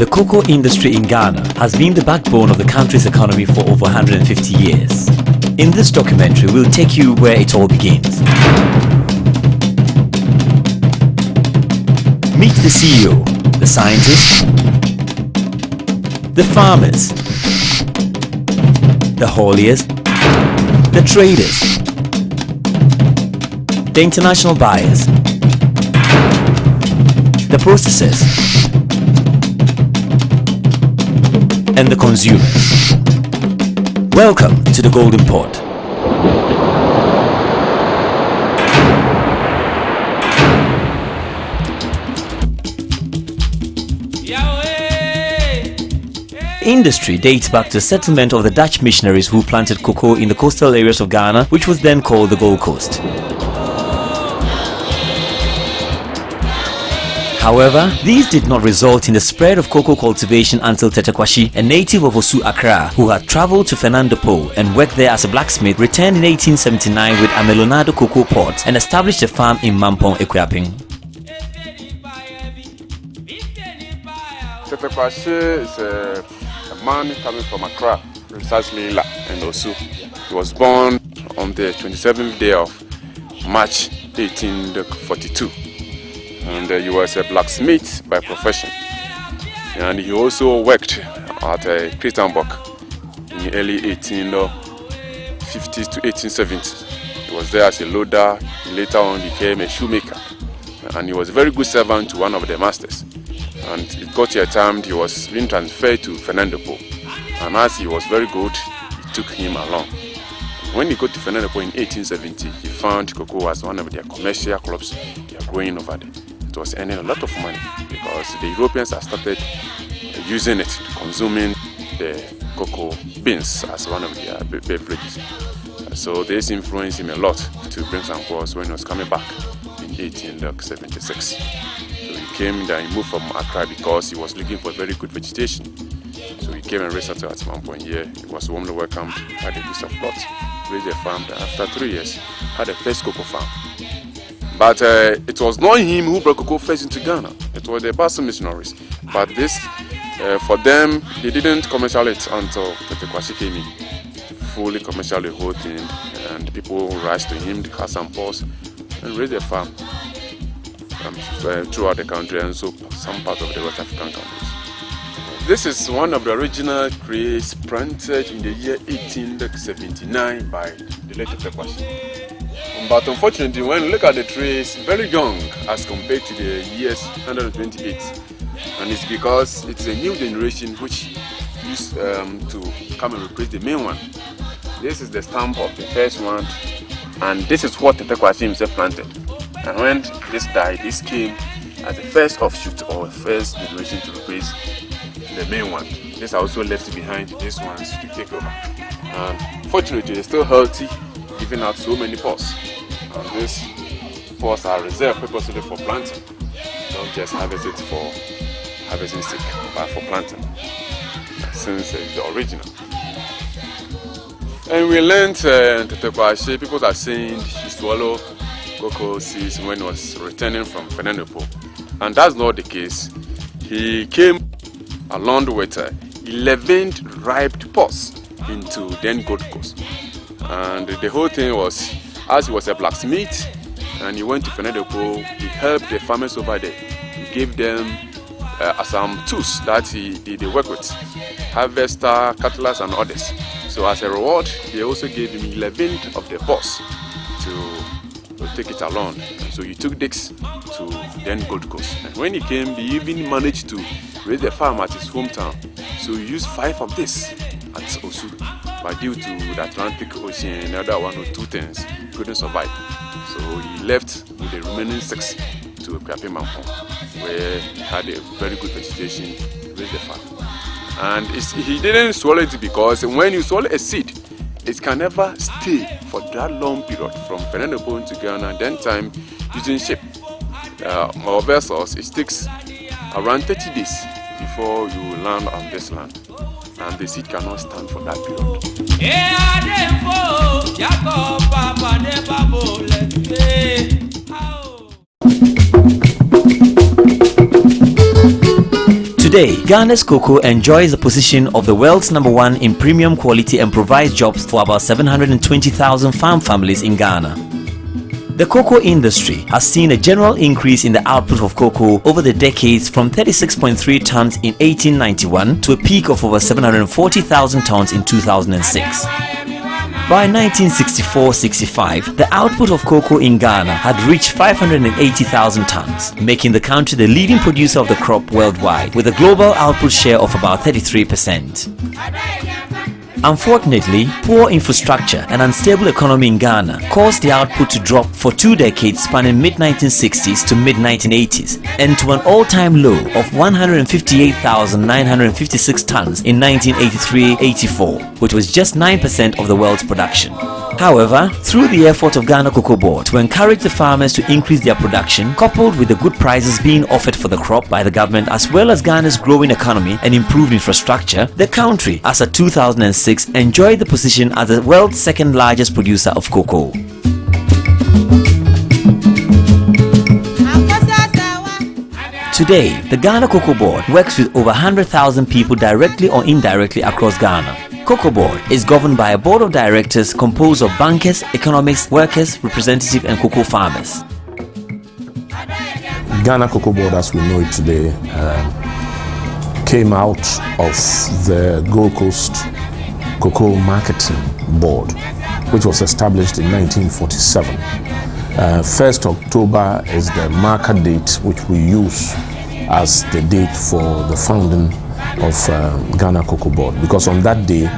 The cocoa industry in Ghana has been the backbone of the country's economy for over 150 years. In this documentary, we'll take you where it all begins. Meet the CEO, the scientists, the farmers, the hauliers, the traders, the international buyers, the processors, and the consumers. Welcome to the Golden Pot. Industry dates back to the settlement of the Dutch missionaries who planted cocoa in the coastal areas of Ghana, which was then called the Gold Coast. However, these did not result in the spread of cocoa cultivation until Tetekwashi, a native of Osu Accra, who had travelled to Fernando Po and worked there as a blacksmith, returned in 1879 with a Melonado cocoa pot and established a farm in Mampong, Equiaping. Tetekwashi is a man coming from Accra, precisely in Osu. He was born on the 27th day of March 1842. And he was a blacksmith by profession. And he also worked at Christianburg in the early 1850s to 1870s. He was there as a loader. Later on became a shoemaker. And he was a very good servant to one of the masters. And it got to a time he was being transferred to Fernando Po. And as he was very good, he took him along. When he got to Fernando Po in 1870, he found cocoa as one of their commercial crops they are growing over there. It was earning a lot of money because the Europeans had started using it, consuming the cocoa beans as one of their beverages. So this influenced him a lot to bring some crops when he was coming back in 1876. So he came there, he moved from Accra because he was looking for very good vegetation. So he came and resettled at Mampong here. He was warmly welcomed, had a piece of plot, raised a farm. After 3 years, had a first cocoa farm. But it was not him who brought cocoa first into Ghana. It was the Basel missionaries. But this, for them, they didn't commercial it until Tetekwashi came in. Fully commercial the whole thing, and people rushed to him, had some pause, and raised a farm throughout the country and so some part of the West African countries. This is one of the original trees planted in the year 1879 by the late Tetekwashi. But unfortunately, when you look at the tree, it's very young as compared to the years 128. And it's because it's a new generation which used to come and replace the main one. This is the stamp of the first one, and this is what Tetekwashi himself planted. And when this died, this came as the first offshoot or first generation to replace the main one. This also left behind these ones to take over. And fortunately, they're still healthy, giving out so many pods. And these pods are reserved purposely for planting. Don't just harvest it for harvesting stick, but for planting, since it's the original. And we learned Tetekwashi, people are saying he swallowed cocoa seeds when he was returning from Fernando Po. And that's not the case. He came along with 11 ripe pods into then Gold Coast. And the whole thing was, as he was a blacksmith and he went to Fernando Po, he helped the farmers over there. He gave them some tools that they work with, harvester, cutlass and others. So as a reward, they also gave him 11 of the pods to take it along. So he took this to then Gold Coast. And when he came, he even managed to raise the farm at his hometown. So he used 5 of this at Osu. But due to the Atlantic Ocean and other 1 or 2 things, he couldn't survive. So he left with the remaining 6 to Mampong, where he had a very good vegetation, raised the farm. And he didn't swallow it because when you swallow a seed, it can never stay for that long period from Fernando Po to Ghana. Then time using ship or vessels, it takes around 30 days before you land on this land. And the seed cannot stand for that period. Today, Ghana's cocoa enjoys the position of the world's #1 in premium quality and provides jobs for about 720,000 farm families in Ghana. The cocoa industry has seen a general increase in the output of cocoa over the decades from 36.3 tons in 1891 to a peak of over 740,000 tons in 2006. By 1964-65, the output of cocoa in Ghana had reached 580,000 tons, making the country the leading producer of the crop worldwide, with a global output share of about 33%. Unfortunately, poor infrastructure and unstable economy in Ghana caused the output to drop for 2 decades spanning mid-1960s to mid-1980s and to an all-time low of 158,956 tons in 1983-84, which was just 9% of the world's production. However, through the effort of Ghana COCOBOD to encourage the farmers to increase their production, coupled with the good prices being offered for the crop by the government as well as Ghana's growing economy and improved infrastructure, the country, as of 2006, enjoyed the position as the world's second largest producer of cocoa. Today, the Ghana COCOBOD works with over 100,000 people directly or indirectly across Ghana. COCOBOD is governed by a board of directors composed of bankers, economists, workers, representatives and cocoa farmers. Ghana COCOBOD as we know it today came out of the Gold Coast Cocoa Marketing Board, which was established in 1947. 1st October is the marker date which we use as the date for the founding of Ghana COCOBOD, because on that day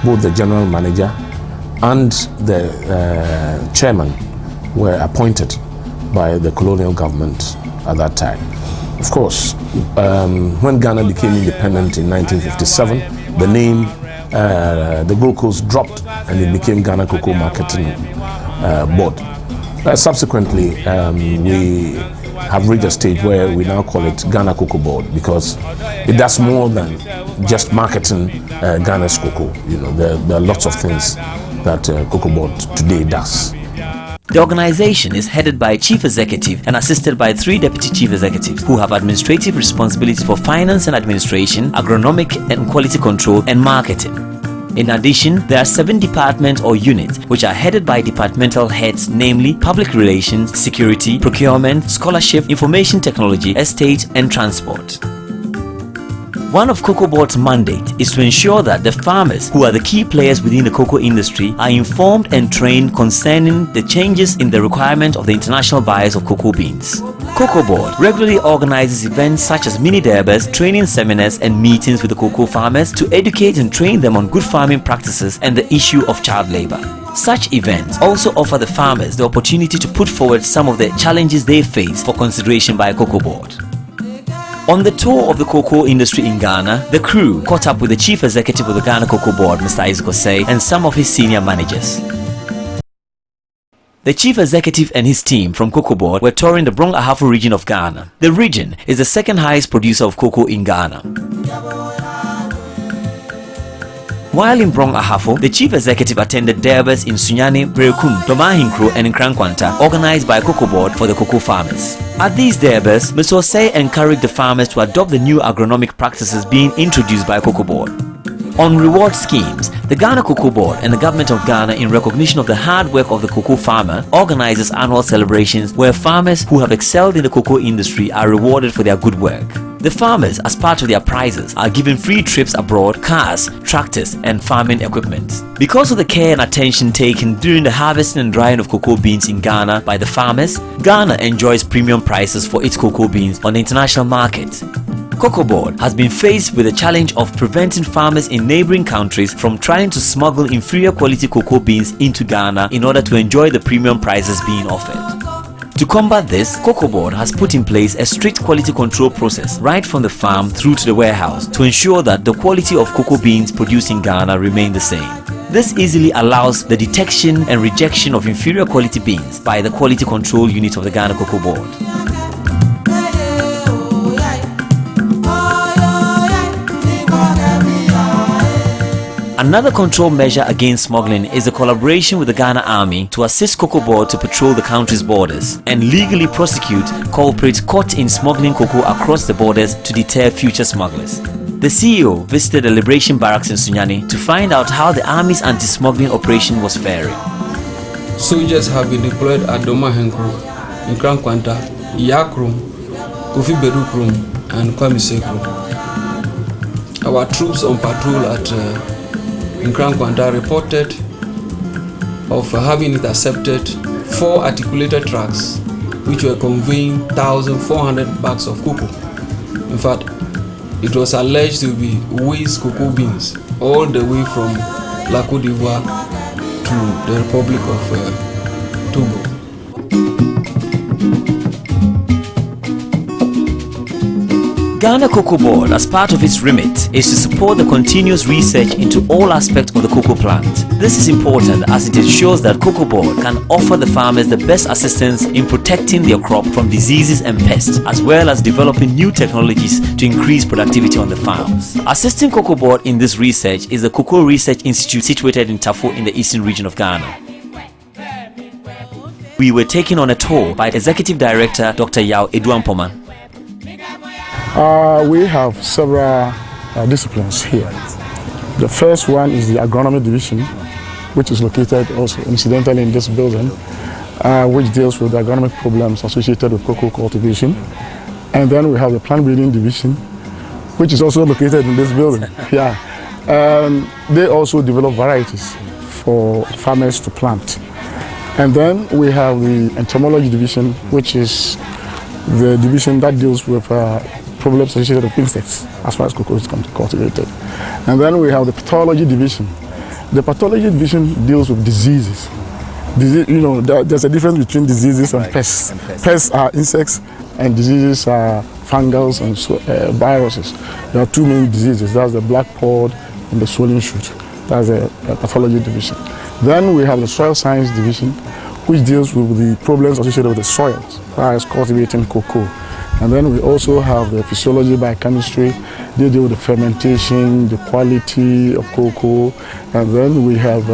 both the general manager and the chairman were appointed by the colonial government at that time. Of course, when Ghana became independent in 1957, the name the Gold Coast dropped and it became Ghana Cocoa Marketing Board. Subsequently, we have reached a stage where we now call it Ghana COCOBOD because it does more than just marketing Ghana's cocoa. You know, there are lots of things that COCOBOD today does. The organization is headed by a chief executive and assisted by 3 deputy chief executives who have administrative responsibility for finance and administration, agronomic and quality control, and marketing. In addition, there are 7 departments or units which are headed by departmental heads, namely Public Relations, Security, Procurement, Scholarship, Information Technology, Estate and Transport. One of COCOBOD's mandate is to ensure that the farmers, who are the key players within the cocoa industry, are informed and trained concerning the changes in the requirement of the international buyers of cocoa beans. COCOBOD regularly organizes events such as mini derbers, training seminars and meetings with the cocoa farmers to educate and train them on good farming practices and the issue of child labor. Such events also offer the farmers the opportunity to put forward some of the challenges they face for consideration by COCOBOD. On the tour of the cocoa industry in Ghana, the crew caught up with the chief executive of the Ghana COCOBOD, Mr. Isaac Osei, and some of his senior managers. The chief executive and his team from COCOBOD were touring the Brong Ahafo region of Ghana. The region is the second highest producer of cocoa in Ghana. While in Brong Ahafo, the chief executive attended derbers in Sunyani, Brekum, Domahinkro and Nkrankwanta, organized by COCOBOD for the cocoa farmers. At these derbers, Mr. Osei encouraged the farmers to adopt the new agronomic practices being introduced by COCOBOD. On reward schemes, the Ghana COCOBOD and the government of Ghana, in recognition of the hard work of the cocoa farmer, organizes annual celebrations where farmers who have excelled in the cocoa industry are rewarded for their good work. The farmers, as part of their prizes, are given free trips abroad, cars, tractors and farming equipment. Because of the care and attention taken during the harvesting and drying of cocoa beans in Ghana by the farmers, Ghana enjoys premium prices for its cocoa beans on the international market. COCOBOD has been faced with the challenge of preventing farmers in neighboring countries from trying to smuggle inferior quality cocoa beans into Ghana in order to enjoy the premium prices being offered. To combat this, COCOBOD has put in place a strict quality control process right from the farm through to the warehouse to ensure that the quality of cocoa beans produced in Ghana remain the same. This easily allows the detection and rejection of inferior quality beans by the quality control unit of the Ghana COCOBOD. Another control measure against smuggling is the collaboration with the Ghana Army to assist COCOBOD to patrol the country's borders and legally prosecute culprits caught in smuggling cocoa across the borders to deter future smugglers. The CEO visited the Liberation Barracks in Sunyani to find out how the Army's anti-smuggling operation was faring. Soldiers have been deployed at Doma Henko, Nkrankwanta, Yakrum, Kofi Bedukrum, and Kwamisekrum. Our troops on patrol at Nkrankwanta reported of having intercepted 4 articulated trucks which were conveying 1,400 bags of cocoa. In fact, it was alleged to be waste cocoa beans all the way from La Côte d'Ivoire to the Republic of Togo. Ghana COCOBOD, as part of its remit, is to support the continuous research into all aspects of the cocoa plant. This is important as it ensures that COCOBOD can offer the farmers the best assistance in protecting their crop from diseases and pests, as well as developing new technologies to increase productivity on the farms. Assisting COCOBOD in this research is the Cocoa Research Institute situated in Tafo in the eastern region of Ghana. We were taken on a tour by Executive Director Dr. Yao Eduampoman. We have several disciplines here. The first one is the agronomy division, which is located also incidentally in this building, which deals with the agronomic problems associated with cocoa cultivation. And then we have the plant breeding division, which is also located in this building. Yeah, they also develop varieties for farmers to plant. And then we have the entomology division, which is the division that deals with problems associated with insects as far as cocoa is cultivated. And then we have the pathology division. The pathology division deals with diseases. There's a difference between diseases and pests. Pests are insects and diseases are fungals and viruses. There are 2 main diseases. That's the black pod and the swollen shoot. That's a pathology division. Then we have the soil science division, which deals with the problems associated with the soils as far as cultivating cocoa. And then we also have the physiology biochemistry. They deal with the fermentation, the quality of cocoa, and then we have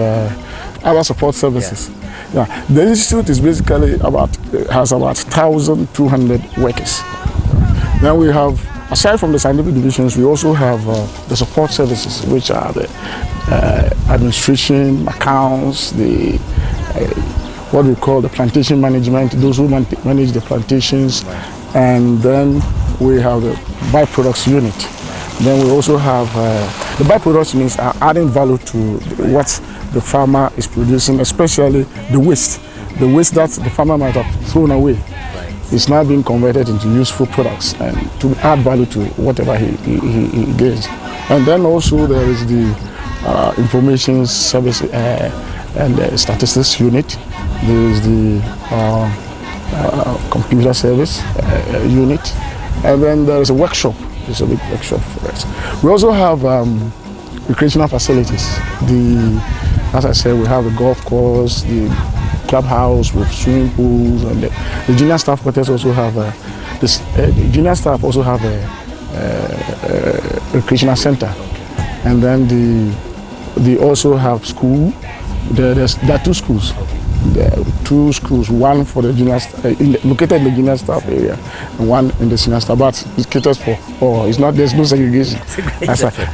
other support services. Yeah. The institute is basically has about 1,200 workers. Then we have, aside from the scientific divisions, we also have the support services, which are the administration, accounts, the what we call the plantation management, those who manage the plantations. And then we have the byproducts unit. Then we also have the byproducts means adding value to what the farmer is producing, especially the waste. The waste that the farmer might have thrown away is now being converted into useful products and to add value to whatever he gains. And then also there is the information service and the statistics unit. There is the computer service unit, and then there is a workshop. There's a big workshop for us. We also have recreational facilities. As I said, we have the golf course, the clubhouse with swimming pools, and the junior staff quarters also have the junior staff also have a recreational center, and then they also have school. There are 2 schools. There are 2 schools, one for the junior located in the junior staff area, and one in the senior staff. But it caters for it's not, there's no segregation.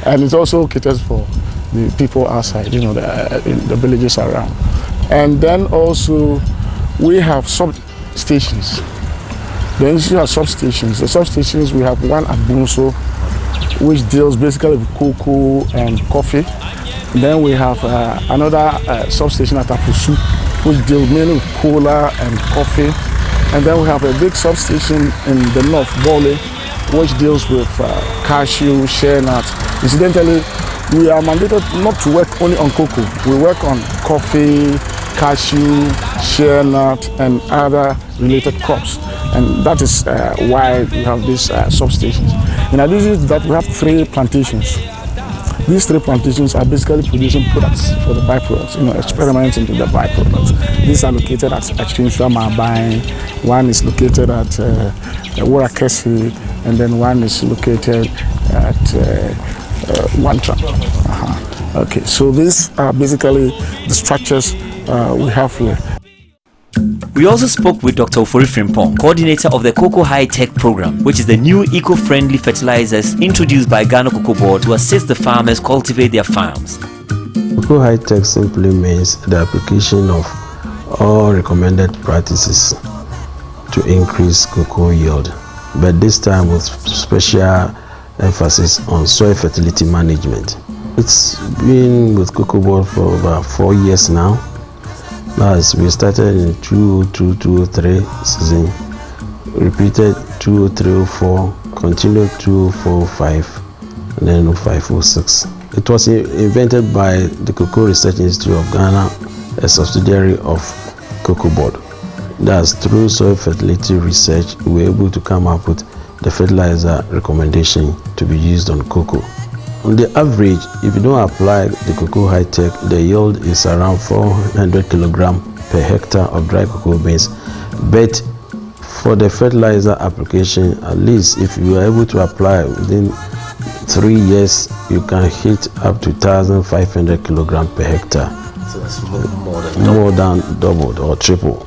And it also caters for the people outside, in the villages around. And then also we have substations. The institute has substations. The substations, we have one at Bunso, which deals basically with cocoa and coffee. And then we have another substation at Afusu, which deals mainly with cola and coffee. And then we have a big substation in the north, Bole, which deals with cashew, shea nuts. Incidentally, we are mandated not to work only on cocoa. We work on coffee, cashew, shea nut, and other related crops. And that is why we have these substations. In addition to that, we have 3 plantations. These 3 plantations are basically producing products for the byproducts, experiments into the byproducts. These are located at Chinsua Mabain, one is located at Wurakesi, and then one is located at Wantra. Okay, so these are basically the structures we have here. We also spoke with Dr. Ofori Frimpong, coordinator of the Cocoa High Tech program, which is the new eco-friendly fertilizers introduced by Ghana Cocoa Board to assist the farmers cultivate their farms. Cocoa High Tech simply means the application of all recommended practices to increase cocoa yield, but this time with special emphasis on soil fertility management. It's been with Cocoa Board for about 4 years now. As we started in 2002-2003 season, repeated 2003-04, continued 2004-05, and then 2005-06. It was invented by the Cocoa Research Institute of Ghana, a subsidiary of COCOBOD. Thus, through soil fertility research, we were able to come up with the fertilizer recommendation to be used on cocoa. On the average, if you don't apply the Cocoa High Tech, the yield is around 400 kg per hectare of dry cocoa beans. But for the fertilizer application, at least if you are able to apply within 3 years, you can hit up to 1,500 kg per hectare. So that's more than doubled or triple.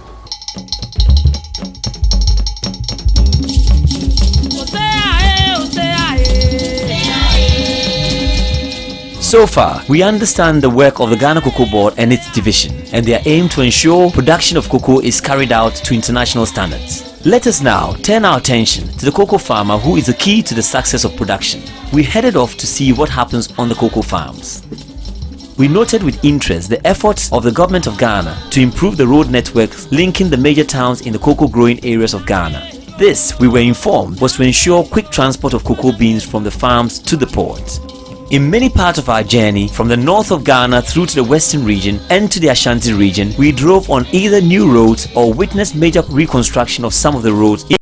So far, we understand the work of the Ghana Cocoa Board and its division, and their aim to ensure production of cocoa is carried out to international standards. Let us now turn our attention to the cocoa farmer who is the key to the success of production. We headed off to see what happens on the cocoa farms. We noted with interest the efforts of the government of Ghana to improve the road networks linking the major towns in the cocoa growing areas of Ghana. This, we were informed, was to ensure quick transport of cocoa beans from the farms to the port. In many parts of our journey, from the north of Ghana through to the western region and to the Ashanti region, we drove on either new roads or witnessed major reconstruction of some of the roads